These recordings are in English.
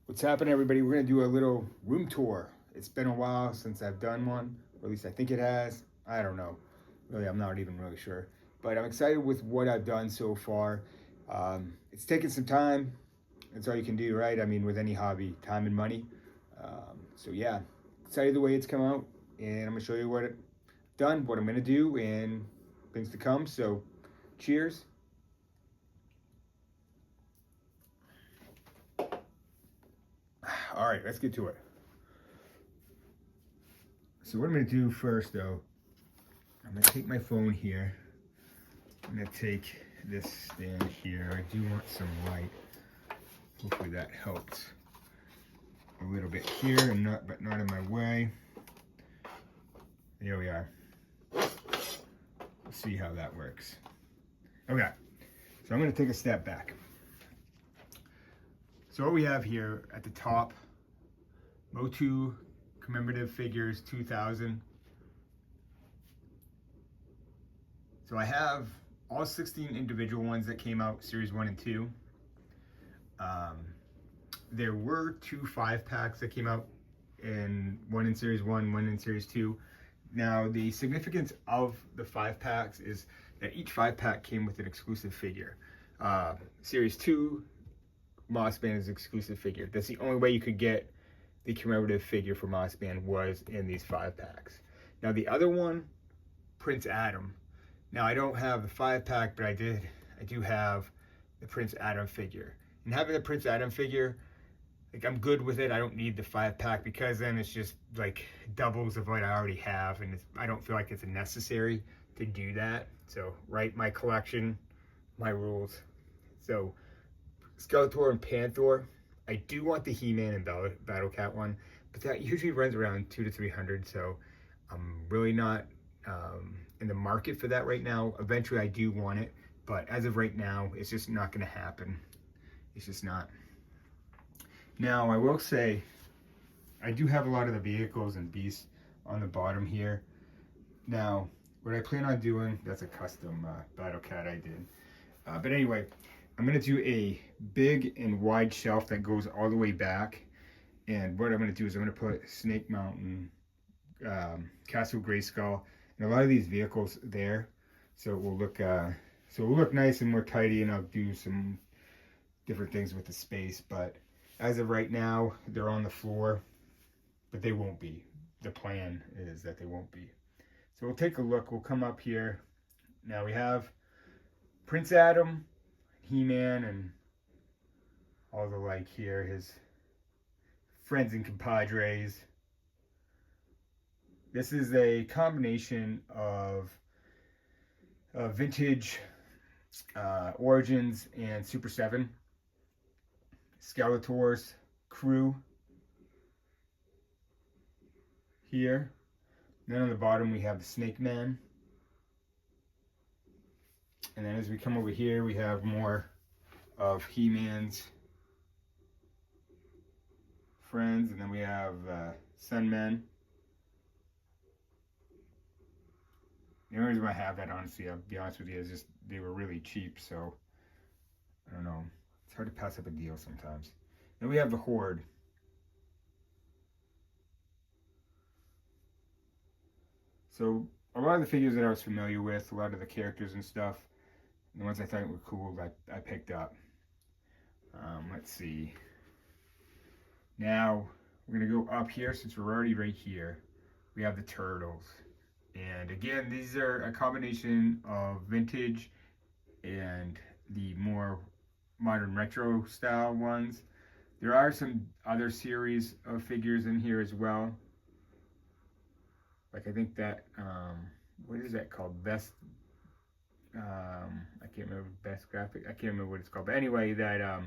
What's happening, everybody? We're going to do a little room tour. It's been a while since I've done one, or at least I think it has. I don't know. Really, I'm not even really sure. But I'm excited with what I've done so far. It's taken some time. That's all you can do, right? I mean, with any hobby, time and money. So, yeah, excited the way it's come out. And I'm going to show you what I've done, what I'm going to do, and things to come. So, cheers. All right, let's get to it. So what I'm going to do first, though, I'm going to take my phone here. I'm going to take this stand here. I do want some light. Hopefully that helps a little bit here, and but not in my way. There we are. Let's see how that works. Okay, so I'm going to take a step back. So what we have here at the top, Motu Commemorative Figures 2000. So I have all 16 individual ones that came out, Series 1 and 2. There were 2 5-packs that came out, and one in Series 1, one in Series 2. Now, the significance of the 5-packs is that each 5-pack came with an exclusive figure. Series 2, Moss Band is exclusive figure. That's the only way you could get the commemorative figure for Moss Band was in these 5-packs. Now, the other one, Prince Adam. Now, I don't have the 5-pack, but I do have the Prince Adam figure. And having the Prince Adam figure, like, I'm good with it. I don't need the 5-pack because then it's just like doubles of what I already have, and I don't feel like it's necessary to do that. So, right, my collection, my rules. So, Skeletor and Panther. I do want the He-Man and Battle Cat one, but that usually runs around 200 to 300. So, I'm really not in the market for that right now. Eventually, I do want it, but as of right now, it's just not going to happen. It's just not. Now, I will say, I do have a lot of the vehicles and beasts on the bottom here. Now, what I plan on doing, that's a custom Battle Cat I did. But anyway, I'm going to do a big and wide shelf that goes all the way back. And what I'm going to do is I'm going to put Snake Mountain, Castle Grayskull, and a lot of these vehicles there. So it will look nice and more tidy, and I'll do some different things with the space. But as of right now, they're on the floor, but they won't be. The plan is that they won't be. So we'll take a look. We'll come up here. Now we have Prince Adam, He-Man, and all the like here, his friends and compadres. This is a combination of vintage Origins and Super 7. Skeletor's crew here. Then on the bottom we have the Snake Man. And then as we come over here, we have more of He-Man's friends. And then we have Sunmen. The only reason why I have that, honestly, I'll be honest with you, is just they were really cheap. So, I don't know. It's hard to pass up a deal sometimes. Then we have the Horde. So, a lot of the figures that I was familiar with, a lot of the characters and stuff, the ones I thought were cool, that I picked up. Let's see. Now, we're going to go up here since we're already right here. We have the Turtles. And again, these are a combination of vintage and the more modern retro style ones. There are some other series of figures in here as well. Like I think that, what is that called? Best, I can't remember, Best Graphic, I can't remember what it's called. But anyway, that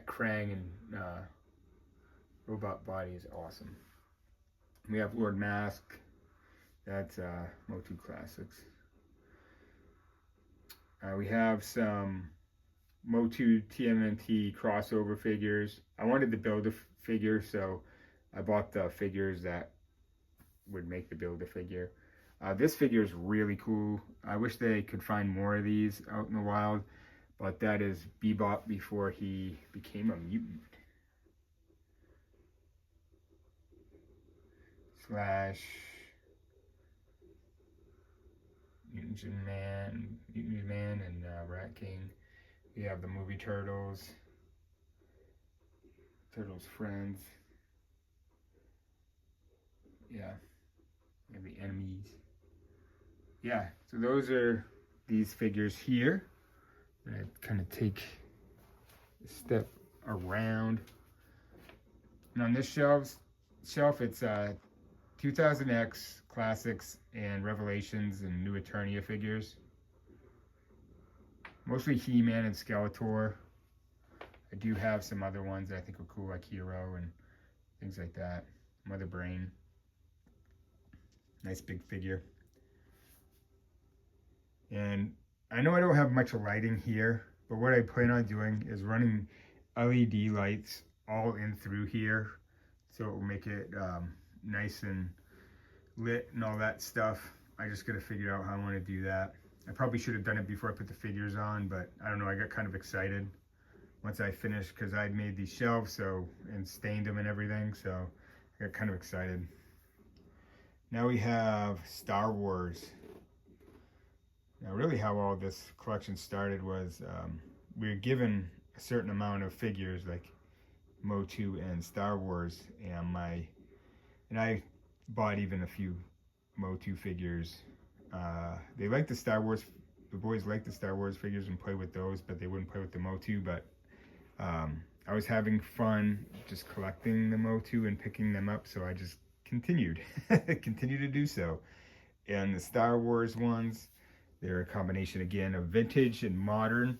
Krang and robot body is awesome. We have Lord Mask. That's Motu Classics. We have some Motu TMNT crossover figures. I wanted to build a figure, so I bought the figures that would make the build a figure. This figure is really cool. I wish they could find more of these out in the wild, but that is Bebop before he became a mutant. Slash Mutant Man, and Rat King. We have the movie Turtles, Turtles Friends. Yeah, we have the enemies. Yeah, so those are these figures here. I kind of take a step around. And on this shelf, it's 2000X Classics and Revelations and New Eternia figures. Mostly He-Man and Skeletor. I do have some other ones that I think are cool, like Hero and things like that. Mother Brain. Nice big figure. And I know I don't have much lighting here, but what I plan on doing is running LED lights all in through here, so it will make it nice and lit and all that stuff. I just gotta figure out how I want to do that. I probably should have done it before I put the figures on, but I don't know, I got kind of excited once I finished because I'd made these shelves and stained them and everything, so I got kind of excited. Now we have Star Wars. Now really how all this collection started was we were given a certain amount of figures like Motu and Star Wars, and I bought even a few Motu figures. They like the Star Wars, the boys like the Star Wars figures and play with those, but they wouldn't play with the Motu. But I was having fun just collecting the Motu and picking them up, so I just continued to do so. And the Star Wars ones, they're a combination again of vintage and modern.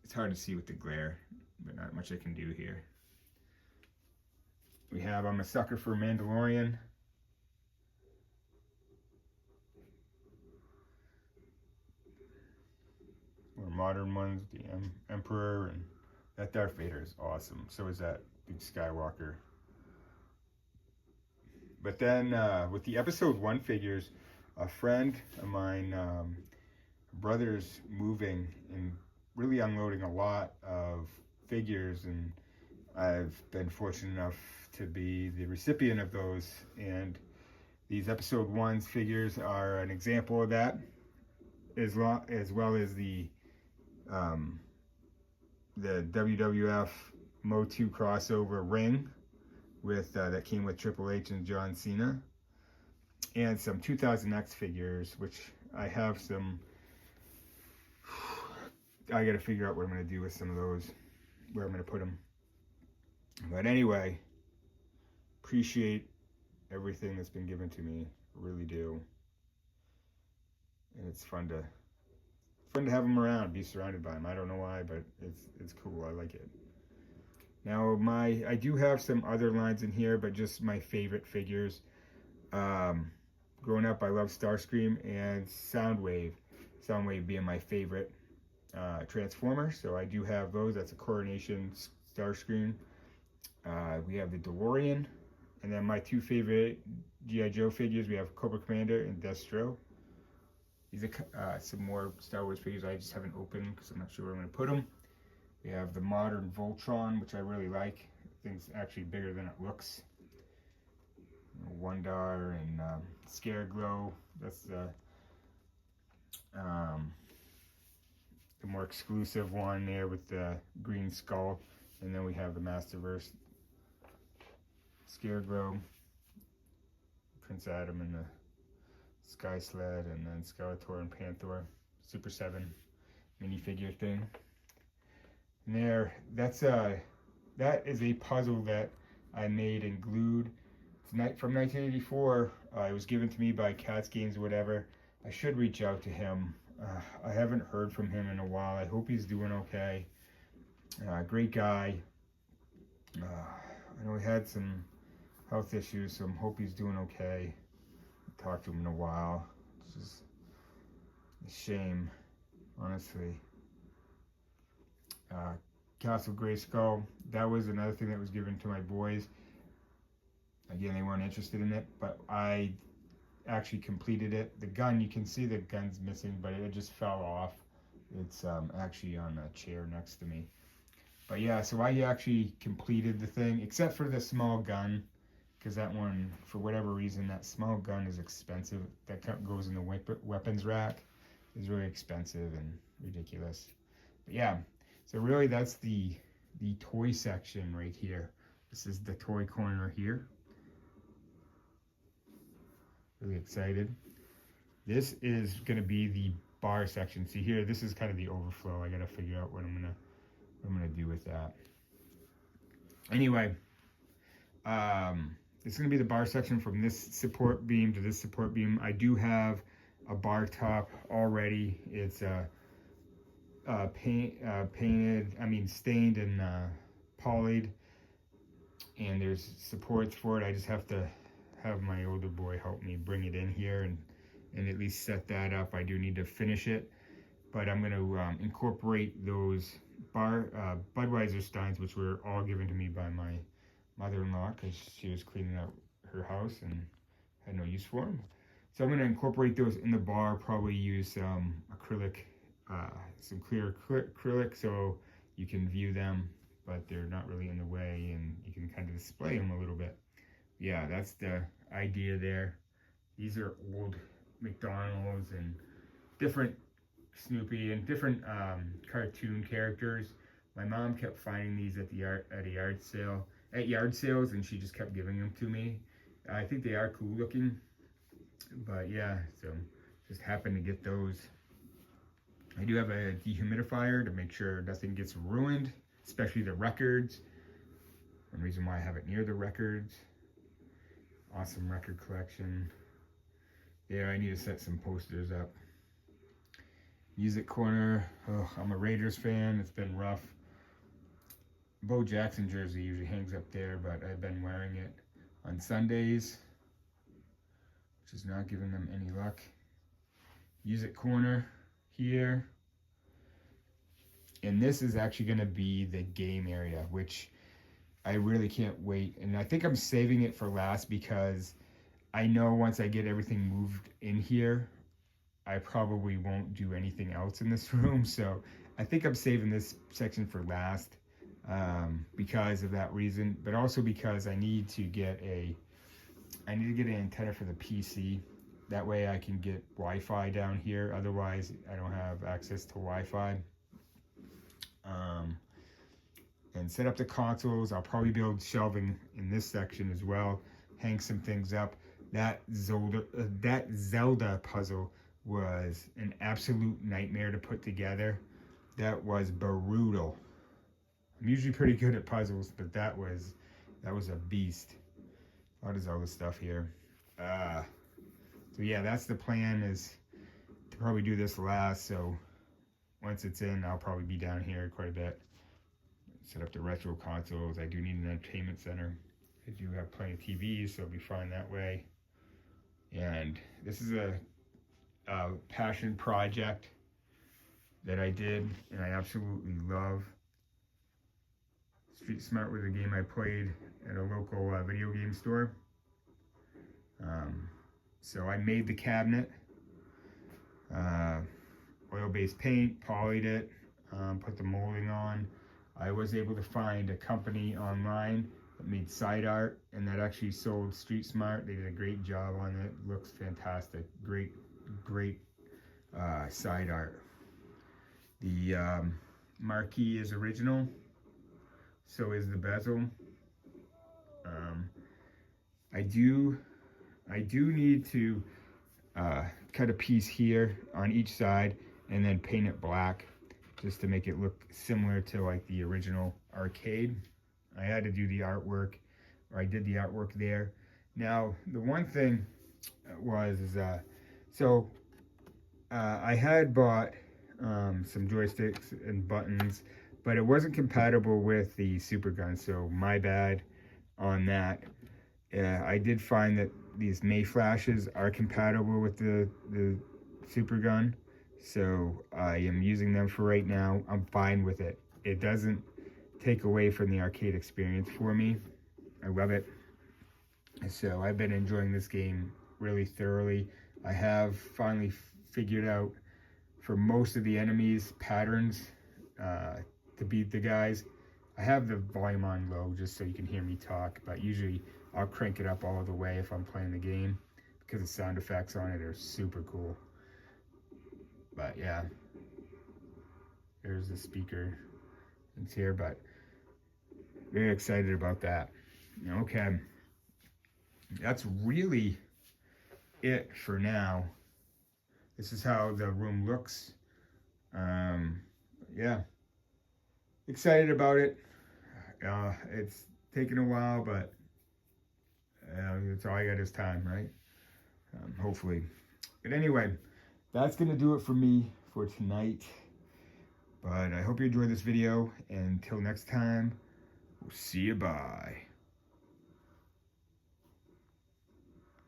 It's hard to see with the glare, but not much I can do here. We have I'm a sucker for Mandalorian. More modern ones, the Emperor, and that Darth Vader is awesome. So is that Luke Skywalker. But then with the episode 1 figures, a friend of mine, brother's moving and really unloading a lot of figures, and I've been fortunate enough to be the recipient of those, and these episode 1's figures are an example of that, as well as the WWF Motu crossover ring with that came with Triple H and John Cena, and some 2000X figures, which I have some. I got to figure out what I'm going to do with some of those, where I'm going to put them. But anyway, appreciate everything that's been given to me. I really do. And it's fun to have them around, be surrounded by them. I don't know why, but it's cool. I like it. Now I do have some other lines in here, but just my favorite figures. Growing up, I loved Starscream and Soundwave. Soundwave being my favorite Transformer, so I do have those. That's a Coronation Starscream. We have the DeLorean, and then my 2 favorite G.I. Joe figures. We have Cobra Commander and Destro. These are some more Star Wars figures I just haven't opened because I'm not sure where I'm going to put them. We have the modern Voltron, which I really like. I think it's actually bigger than it looks. Wondar and Scareglow. That's the more exclusive one there with the green skull. And then we have the Masterverse Scareglow, Prince Adam and the Sky Sled, and then Skeletor and Panther, Super 7 minifigure thing. And that is a puzzle that I made and glued. It's from 1984. It was given to me by Cats Games or whatever. I should reach out to him. I haven't heard from him in a while. I hope he's doing okay. Great guy. I know he had some health issues, so I hope he's doing okay. I talked to him in a while. It's just a shame, honestly. Castle Grayskull, that was another thing that was given to my boys. Again, they weren't interested in it, but I actually completed it. The gun, you can see the gun's missing, but it just fell off. It's actually on a chair next to me. But yeah, so I actually completed the thing, except for the small gun, because that one, for whatever reason, that small gun is expensive. That goes in the weapons rack. Is really expensive and ridiculous. But yeah, so really that's the toy section right here. This is the toy corner here. Really excited. This is gonna be the bar section. See here, this is kind of the overflow. I gotta figure out what I'm gonna do with that. Anyway, it's gonna be the bar section from this support beam to this support beam. I do have a bar top already. It's stained and polyed, and there's supports for it. I just have to have my older boy help me bring it in here and at least set that up. I do need to finish it, but I'm going to incorporate those Budweiser steins, which were all given to me by my mother-in-law because she was cleaning out her house and had no use for them. So I'm going to incorporate those in the bar, probably use some acrylic, some clear acrylic so you can view them, but they're not really in the way and you can kind of display them a little bit. Yeah, that's the idea there. These are old McDonald's and different Snoopy and different cartoon characters. My mom kept finding these at yard sales, and she just kept giving them to me. I think they are cool looking. But yeah, so just happened to get those. I do have a dehumidifier to make sure nothing gets ruined, especially the records. One reason why I have it near the records. Awesome record collection. Yeah, I need to set some posters up. Music corner. Oh, I'm a Raiders fan. It's been rough. Bo Jackson jersey usually hangs up there, but I've been wearing it on Sundays, which is not giving them any luck. Music corner here. And this is actually going to be the game area, which I really can't wait. And I think I'm saving it for last because I know once I get everything moved in here, I probably won't do anything else in this room. So I think I'm saving this section for last because of that reason, but also because I need to get an antenna for the PC. That way I can get Wi-Fi down here. Otherwise, I don't have access to Wi-Fi. And set up the consoles. I'll probably build shelving in this section as well. Hang some things up. That Zelda puzzle was an absolute nightmare to put together. That was brutal. I'm usually pretty good at puzzles, but that was a beast. A lot of Zelda stuff here. So yeah, that's the plan, is to probably do this last. So once it's in, I'll probably be down here quite a bit. Set up the retro consoles. I do need an entertainment center. I do have plenty of TVs, so it'll be fine that way. And this is a passion project that I did, and I absolutely love. Street Smart was a game I played at a local video game store. So I made the cabinet, oil-based paint, polyed it, put the molding on. I was able to find a company online that made side art, and that actually sold Street Smart. They did a great job on it. Looks fantastic. Great side art. The marquee is original. So is the bezel. I do need to cut a piece here on each side and then paint it black just to make it look similar to like the original arcade. I had to do the artwork, or I did the artwork there. Now, the one thing I had bought some joysticks and buttons, but it wasn't compatible with the Super Gun, so my bad on that. I did find that these May flashes are compatible with the Super Gun, so I am using them for right now. I'm fine with it. It doesn't take away from the arcade experience for me. I love it. So I've been enjoying this game really thoroughly. I have finally figured out for most of the enemies patterns to beat the guys. I have the volume on low just so you can hear me talk, but usually I'll crank it up all the way if I'm playing the game because the sound effects on it are super cool. But yeah, there's the speaker. It's here, but very excited about that. Okay, that's really it for now. This is how the room looks. Yeah, excited about it. It's taken a while, but it's all I got is time, right? Hopefully. But anyway, that's gonna do it for me for tonight. But I hope you enjoyed this video, and until next time, we'll see you. Bye.